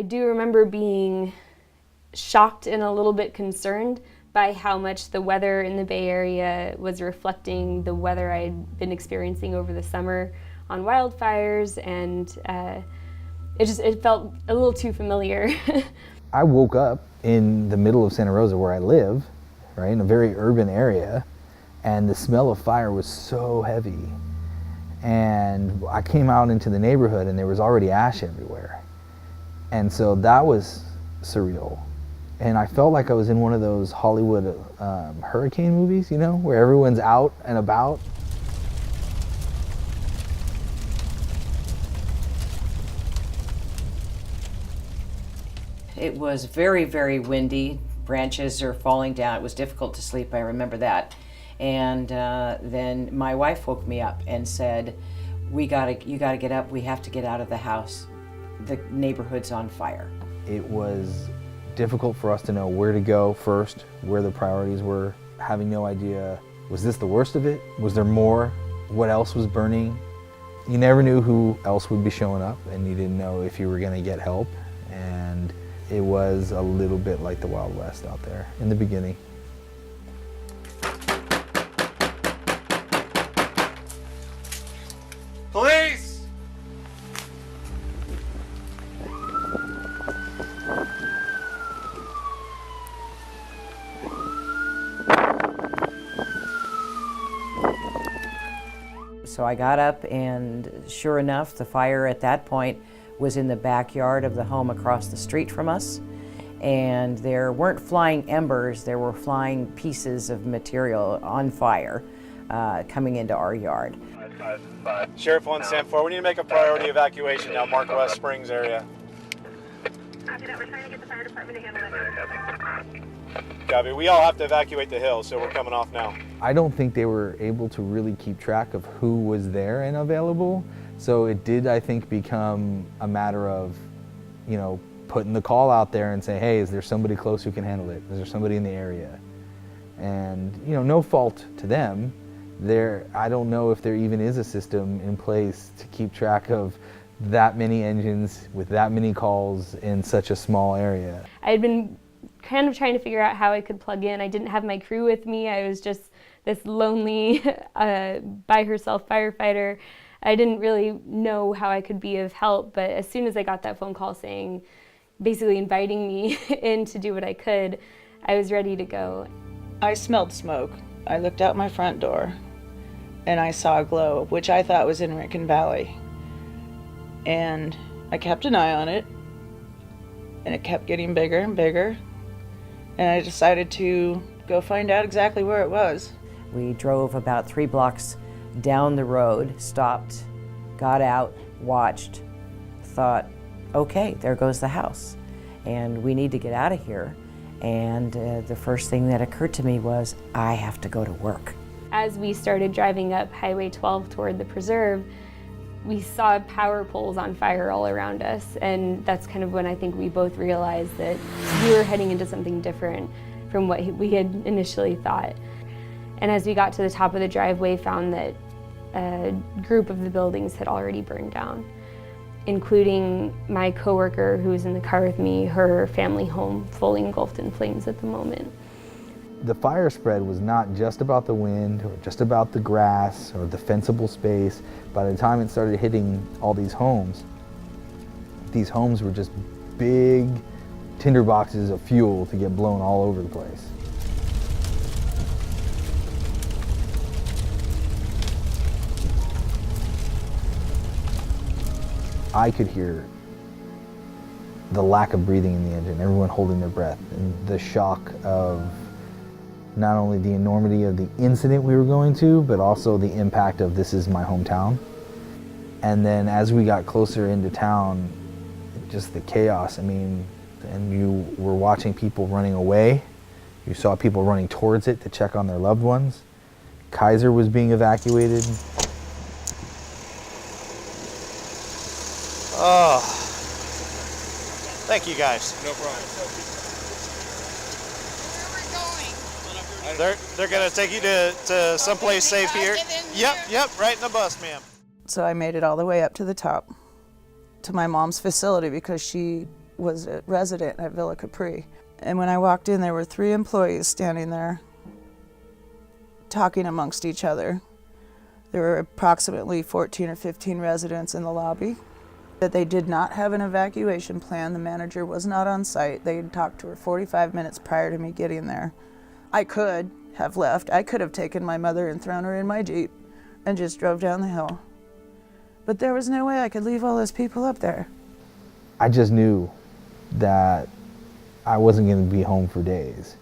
I do remember being shocked and a little bit concerned by how much the weather in the Bay Area was reflecting the weather I'd been experiencing over the summer on wildfires, and it felt a little too familiar. I woke up in the middle of Santa Rosa where I live, right, in a very urban area, and the smell of fire was so heavy. And I came out into the neighborhood and there was already ash everywhere. And so that was surreal. And I felt like I was in one of those Hollywood hurricane movies, you know, where everyone's out and about. It was very, very windy. Branches are falling down. It was difficult to sleep, I remember that. And then my wife woke me up and said, you gotta get up, we have to get out of the house. The neighborhood's on fire. It was difficult for us to know where to go first, where the priorities were, having no idea, was this the worst of it? Was there more? What else was burning? You never knew who else would be showing up, and you didn't know if you were gonna get help. And it was a little bit like the Wild West out there in the beginning. Police! So I got up, and sure enough, the fire at that point was in the backyard of the home across the street from us. And there weren't flying embers, there were flying pieces of material on fire coming into our yard. Sheriff 1 stand 4, we need to make a priority evacuation now, Mark West Springs area. Copy that, we're trying to get the fire department to handle that. Copy, we all have to evacuate the hill, so we're coming off now. I don't think they were able to really keep track of who was there and available. So it did, I think, become a matter of, you know, putting the call out there and say, hey, is there somebody close who can handle it? Is there somebody in the area? And, you know, no fault to them. I don't know if there even is a system in place to keep track of that many engines with that many calls in such a small area. I had been kind of trying to figure out how I could plug in. I didn't have my crew with me. I was just this lonely, by herself firefighter. I didn't really know how I could be of help, but as soon as I got that phone call saying, basically inviting me in to do what I could, I was ready to go. I smelled smoke. I looked out my front door and I saw a glow, which I thought was in Rincon Valley. And I kept an eye on it, and it kept getting bigger and bigger. And I decided to go find out exactly where it was. We drove about 3 blocks down the road, stopped, got out, watched, thought, okay, there goes the house, and we need to get out of here. And the first thing that occurred to me was, I have to go to work. As we started driving up Highway 12 toward the preserve, we saw power poles on fire all around us, and that's kind of when I think we both realized that we were heading into something different from what we had initially thought. And as we got to the top of the driveway, found that a group of the buildings had already burned down, including my coworker who was in the car with me, her family home fully engulfed in flames at the moment. The fire spread was not just about the wind or just about the grass or the fenceable space. By the time it started hitting all these homes were just big tinder boxes of fuel to get blown all over the place. I could hear the lack of breathing in the engine, everyone holding their breath, and the shock of not only the enormity of the incident we were going to, but also the impact of this is my hometown. And then as we got closer into town, just the chaos, I mean, and you were watching people running away. You saw people running towards it to check on their loved ones. Kaiser was being evacuated. Oh, thank you guys. No problem. They're gonna take you to someplace safe here. Yep, right in the bus, ma'am. So I made it all the way up to the top, to my mom's facility, because she was a resident at Villa Capri. And when I walked in, there were 3 employees standing there talking amongst each other. There were approximately 14 or 15 residents in the lobby. That they did not have an evacuation plan. The manager was not on site. They had talked to her 45 minutes prior to me getting there. I could have left. I could have taken my mother and thrown her in my Jeep and just drove down the hill. But there was no way I could leave all those people up there. I just knew that I wasn't going to be home for days.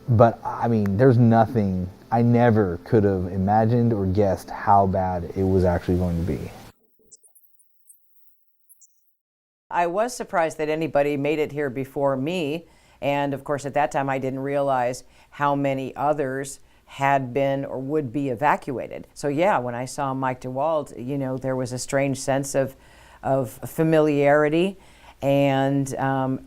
But I mean, there's nothing, I never could have imagined or guessed how bad it was actually going to be. I was surprised that anybody made it here before me. And of course, at that time, I didn't realize how many others had been or would be evacuated. So yeah, when I saw Mike DeWalt, you know, there was a strange sense of familiarity and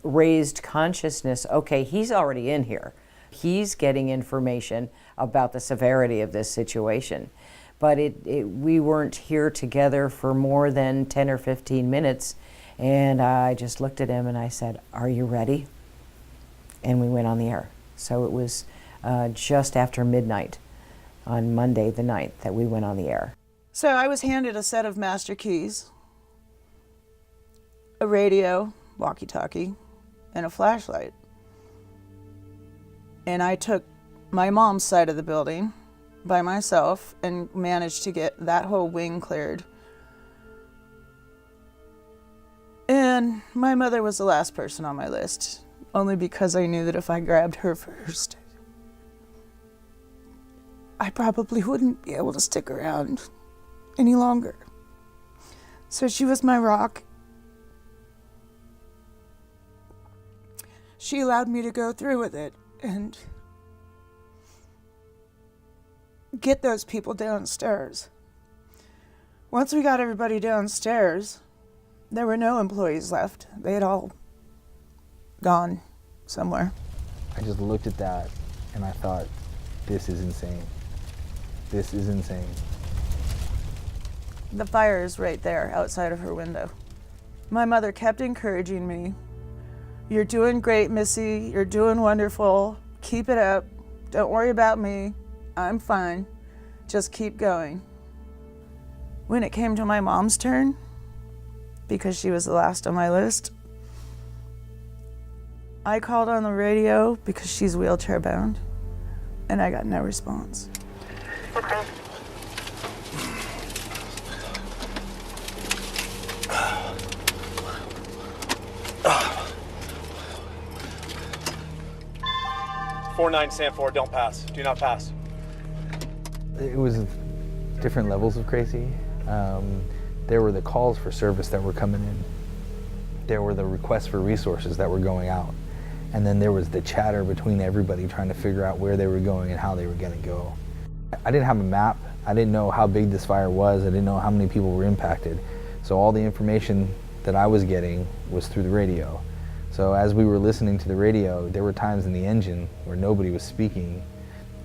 raised consciousness. Okay, he's already in here. He's getting information about the severity of this situation. But we weren't here together for more than 10 or 15 minutes. And I just looked at him and I said, "Are you ready?" And we went on the air. So it was just after midnight on Monday the 9th that we went on the air. So I was handed a set of master keys, a radio, walkie-talkie, and a flashlight. And I took my mom's side of the building by myself and managed to get that whole wing cleared. And my mother was the last person on my list, only because I knew that if I grabbed her first, I probably wouldn't be able to stick around any longer. So she was my rock. She allowed me to go through with it and get those people downstairs. Once we got everybody downstairs, there were no employees left. They had all gone somewhere. I just looked at that and I thought, this is insane. This is insane. The fire is right there outside of her window. My mother kept encouraging me. "You're doing great, Missy. You're doing wonderful. Keep it up. Don't worry about me. I'm fine. Just keep going." When it came to my mom's turn, because she was the last on my list, I called on the radio because she's wheelchair bound, and I got no response. Okay. Four 9 stand for don't pass. Do not pass. It was different levels of crazy. There were the calls for service that were coming in. There were the requests for resources that were going out. And then there was the chatter between everybody trying to figure out where they were going and how they were going to go. I didn't have a map. I didn't know how big this fire was. I didn't know how many people were impacted. So all the information that I was getting was through the radio. So as we were listening to the radio, there were times in the engine where nobody was speaking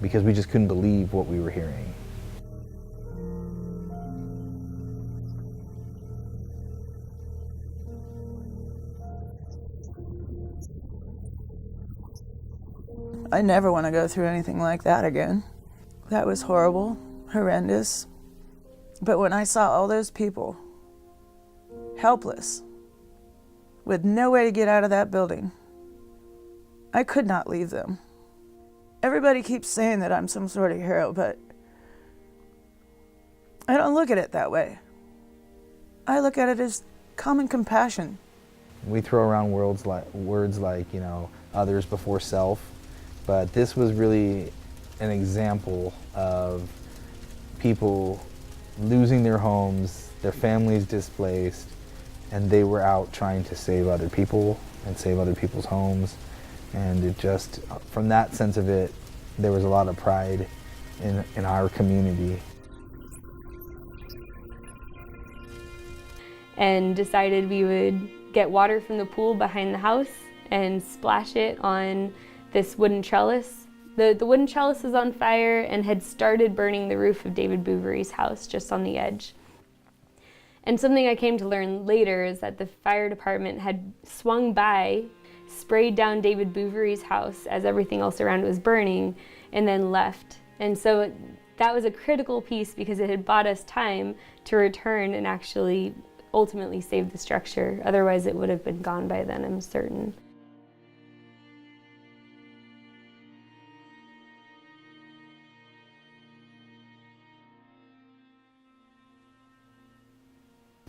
because we just couldn't believe what we were hearing. I never want to go through anything like that again. That was horrible, horrendous. But when I saw all those people helpless, with no way to get out of that building, I could not leave them. Everybody keeps saying that I'm some sort of hero, but I don't look at it that way. I look at it as common compassion. We throw around words like, you know, others before self, but this was really an example of people losing their homes, their families displaced, and they were out trying to save other people and save other people's homes. And it just, from that sense of it, there was a lot of pride in our community. And decided we would get water from the pool behind the house and splash it on this wooden trellis. The wooden trellis was on fire and had started burning the roof of David Bouvery's house just on the edge. And something I came to learn later is that the fire department had swung by, sprayed down David Bouvery's house as everything else around it was burning, and then left. And so that was a critical piece because it had bought us time to return and actually ultimately save the structure. Otherwise it would have been gone by then, I'm certain.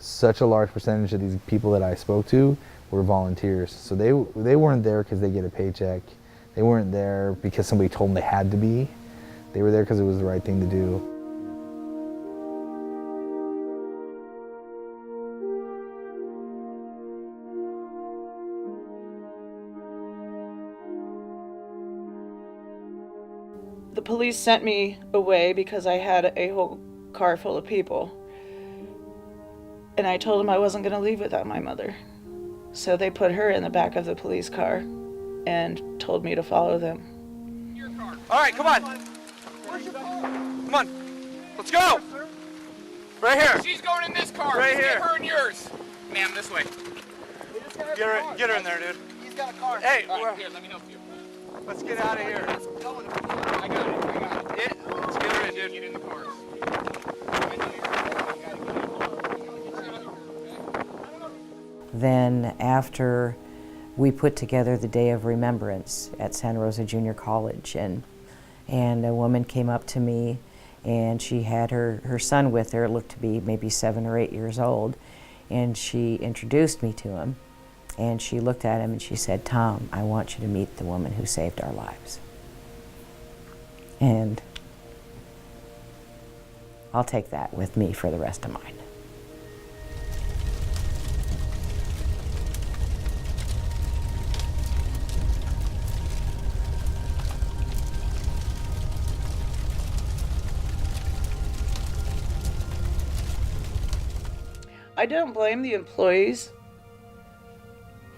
Such a large percentage of these people that I spoke to were volunteers. So they weren't there because they get a paycheck. They weren't there because somebody told them they had to be. They were there because it was the right thing to do. The police sent me away because I had a whole car full of people. And I told them I wasn't going to leave without my mother. So they put her in the back of the police car and told me to follow them. All right, come on. Come on. Let's go. Right here. She's going in this car. Right Get here. her in yours. Ma'am, this way. Get her in there, dude. He's got a car. Hey, All right, here, let me help you. let's get out of here. I got it. Let's get her in, dude. Get in the cars. Then after we put together the Day of Remembrance at Santa Rosa Junior College, and a woman came up to me, and she had her son with her, looked to be maybe 7 or 8 years old, and she introduced me to him, and she looked at him and she said, "Tom, I want you to meet the woman who saved our lives." And I'll take that with me for the rest of mine. I don't blame the employees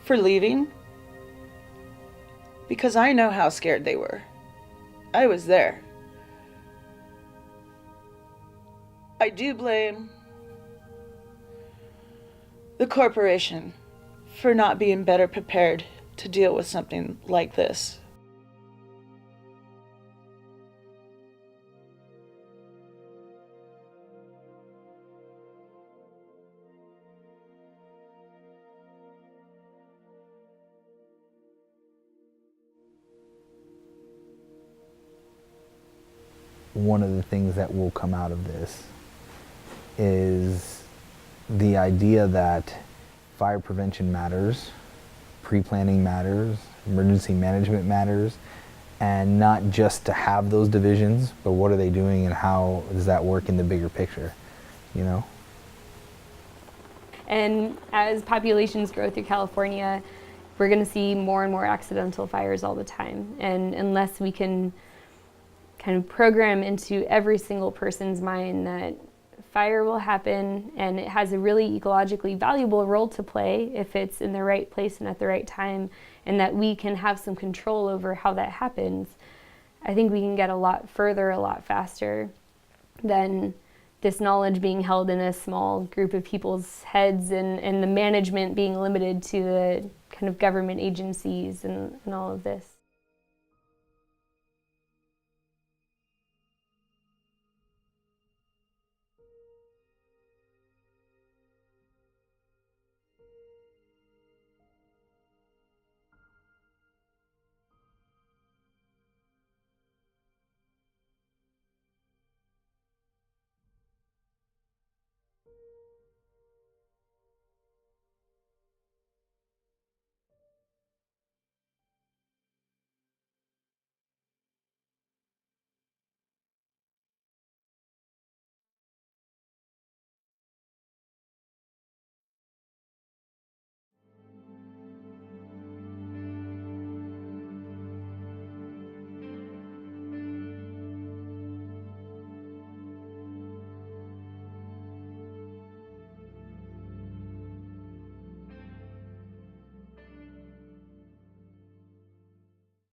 for leaving because I know how scared they were. I was there. I do blame the corporation for not being better prepared to deal with something like this. One of the things that will come out of this is the idea that fire prevention matters, pre-planning matters, emergency management matters, and not just to have those divisions, but what are they doing and how does that work in the bigger picture, you know? And as populations grow through California, we're going to see more and more accidental fires all the time. And unless we can kind of program into every single person's mind that fire will happen and it has a really ecologically valuable role to play if it's in the right place and at the right time, and that we can have some control over how that happens, I think we can get a lot further, a lot faster than this knowledge being held in a small group of people's heads and the management being limited to the kind of government agencies and all of this.